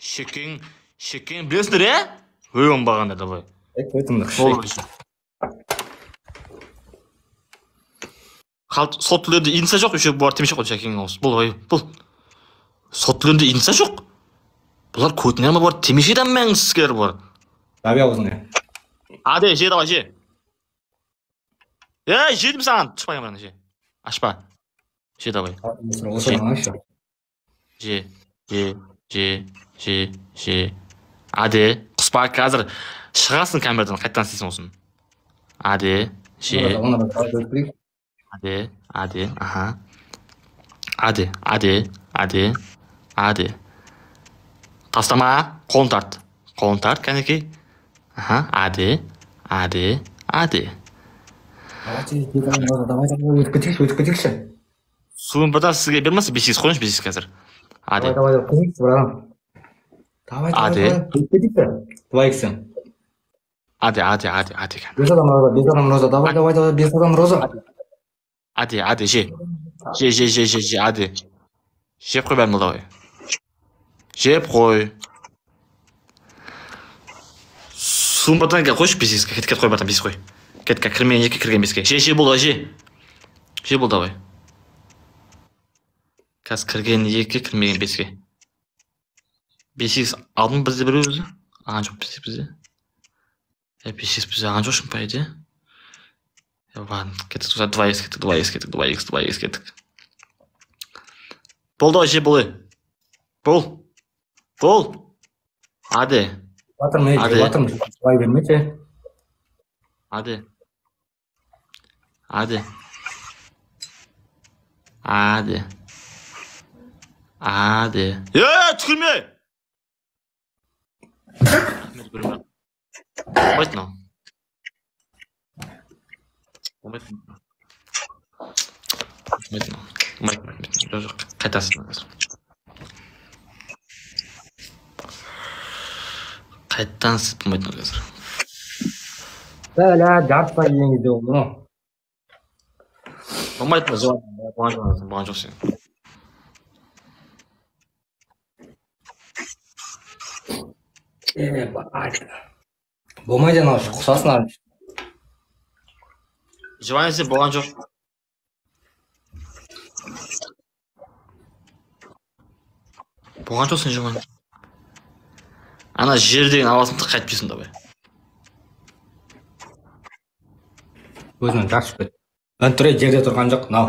Шекең білесіңдер, ә? Өй оңбағандар, давай. Сол тілерде инса жоқ, үшек бұлар темеше қой шекең ауыз. Бұл. Сол тілерде инса жоқ. Бұлар көтіне ма бар, темешеден мәңсізгер бар. Таби аузыңа. Аде, же, давай, же. Жедім саған, шықпай қамыраны, же. Ашпа. Же, давай. Же. Аде, құспа қазір шығасың камерадан, қайттан істейсің осыны. Аде, же. Аде, аха. Аде. Тастама, қолын тарт, кәнекей. Аха, аде. Давай, өтіп Суын бірден сізге бермесі, бесіз қойыншы, бесіз қазір. Аде. Давай, Давай, Аде. Без адам роза, давай, без адам роза. Аде, же, аде. Жеп қой бәрін давай. Жеп қой. Суын бірден қойшы, бесіз, кет қой бәрден, бесіз қой. Кет кірмеген екі кірген беске. Же бол, же бол, давай. Қазір кірген екі, кірмеген беске. Бесіз алдың бізде бір өзі? Аған жоқ бізде. Бесіз бізде аған жоқ шын пайде. Ладно, кеттік, 2х кеттік. Бол, давай, же болы. Бол. Аде. Батырмын, давай бермейте. Аде. Түкірме! Болмайтын ау. Жоқ, қайтасың қазір. Қайттан сіз болмайтын ау қазір. Жартыла еңізде oldu mu? Болмайтын ау, болған жоқ сен. Болмай жана құсасын ары. Жывайын сен болған жоқ. Болған жоқ сен жывайын. Ана жердеген авасын қайтып жесін давай. Өзінің жақсы бет. Өн түре жерде тұрған жоқ, нау.